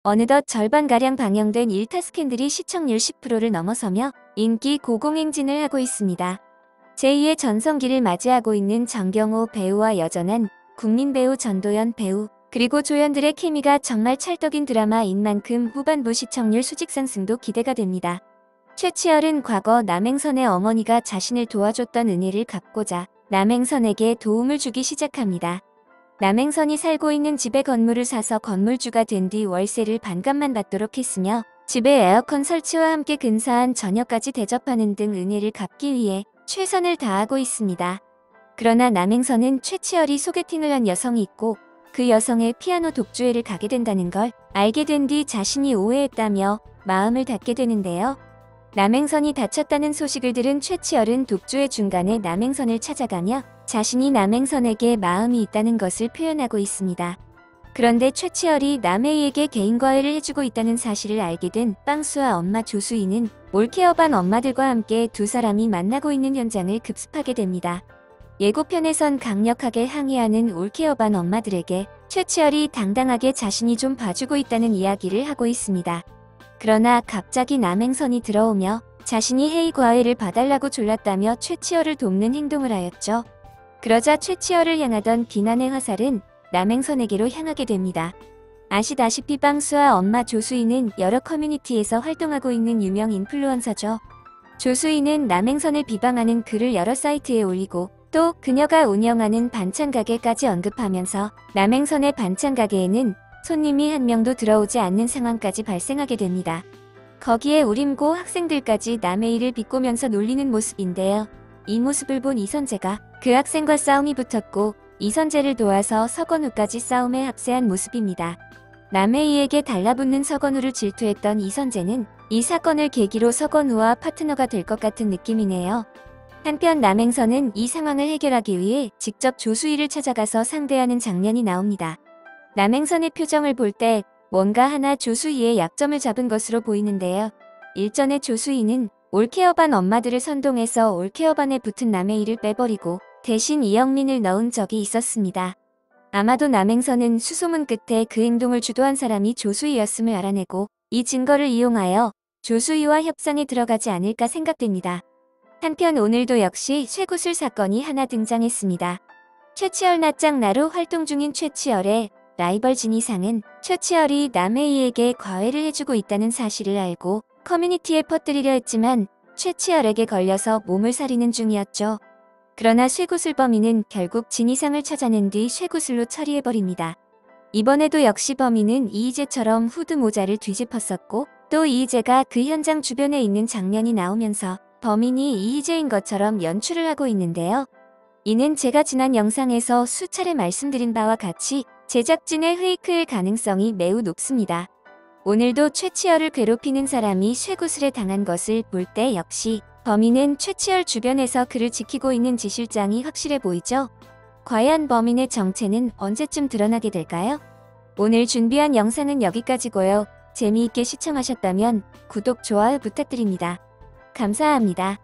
어느덧 절반가량 방영된 1타 스캔들이 시청률 10%를 넘어서며 인기 고공행진을 하고 있습니다. 제2의 전성기를 맞이하고 있는 정경호 배우와 여전한 국민 배우 전도연 배우, 그리고 조연들의 케미가 정말 찰떡인 드라마인 만큼 후반부 시청률 수직 상승도 기대가 됩니다. 최치열은 과거 남행선의 어머니가 자신을 도와줬던 은혜를 갚고자 남행선에게 도움을 주기 시작합니다. 남행선이 살고 있는 집에 건물을 사서 건물주가 된 뒤 월세를 반값만 받도록 했으며 집에 에어컨 설치와 함께 근사한 저녁까지 대접하는 등 은혜를 갚기 위해 최선을 다하고 있습니다. 그러나 남행선은 최치열이 소개팅을 한 여성이 있고 그 여성의 피아노 독주회를 가게 된다는 걸 알게 된 뒤 자신이 오해했다며 마음을 닫게 되는데요. 남행선이 다쳤다는 소식을 들은 최치열은 독주회 중간에 남행선을 찾아가며 자신이 남행선에게 마음이 있다는 것을 표현하고 있습니다. 그런데 최치열이 남해이에게 개인 과외를 해주고 있다는 사실을 알게 된 빵수와 엄마 조수희는 올케어반 엄마들과 함께 두 사람이 만나고 있는 현장을 급습하게 됩니다. 예고편에선 강력하게 항의하는 올케어반 엄마들에게 최치열이 당당하게 자신이 좀 봐주고 있다는 이야기를 하고 있습니다. 그러나 갑자기 남행선이 들어오며 자신이 회의 과외를 봐달라고 졸랐다며 최치열을 돕는 행동을 하였죠. 그러자 최치열을 향하던 비난의 화살은 남행선에게로 향하게 됩니다. 아시다시피 빵수와 엄마 조수희는 여러 커뮤니티에서 활동하고 있는 유명 인플루언서죠. 조수희는 남행선을 비방하는 글을 여러 사이트에 올리고 또 그녀가 운영하는 반찬 가게까지 언급하면서 남행선의 반찬 가게에는 손님이 한 명도 들어오지 않는 상황까지 발생하게 됩니다. 거기에 우림고 학생들까지 남의 일을 비꼬면서 놀리는 모습인데요. 이 모습을 본 이선재가 그 학생과 싸움이 붙었고 이선재를 도와서 서건우까지 싸움에 합세한 모습입니다. 남해이에게 달라붙는 서건우를 질투했던 이선재는 이 사건을 계기로 서건우와 파트너가 될 것 같은 느낌이네요. 한편 남행선은 이 상황을 해결하기 위해 직접 조수희를 찾아가서 상대하는 장면이 나옵니다. 남행선의 표정을 볼 때 뭔가 하나 조수희의 약점을 잡은 것으로 보이는데요. 일전에 조수희는 올케어반 엄마들을 선동해서 올케어반에 붙은 남해이를 빼버리고 대신 이영민을 넣은 적이 있었습니다. 아마도 남행선은 수소문 끝에 그 행동을 주도한 사람이 조수희였음을 알아내고 이 증거를 이용하여 조수희와 협상에 들어가지 않을까 생각됩니다. 한편 오늘도 역시 쇠구슬 사건이 하나 등장했습니다. 최치열 낯장나로 활동 중인 최치열의 라이벌 진이상은 최치열이 남해이에게 과외를 해주고 있다는 사실을 알고 커뮤니티에 퍼뜨리려 했지만 최치열에게 걸려서 몸을 사리는 중이었죠. 그러나 쇠구슬 범인은 결국 진이상을 찾아낸 뒤 쇠구슬로 처리해버립니다. 이번에도 역시 범인은 이희재처럼 후드 모자를 뒤집었었고 또 이희재가 그 현장 주변에 있는 장면이 나오면서 범인이 이희재인 것처럼 연출을 하고 있는데요. 이는 제가 지난 영상에서 수차례 말씀드린 바와 같이 제작진의 페이크일 가능성이 매우 높습니다. 오늘도 최치열을 괴롭히는 사람이 쇠구슬에 당한 것을 볼 때 역시 범인은 최치열 주변에서 그를 지키고 있는 지 실장이 확실해 보이죠? 과연 범인의 정체는 언제쯤 드러나게 될까요? 오늘 준비한 영상은 여기까지고요. 재미있게 시청하셨다면 구독, 좋아요 부탁드립니다. 감사합니다.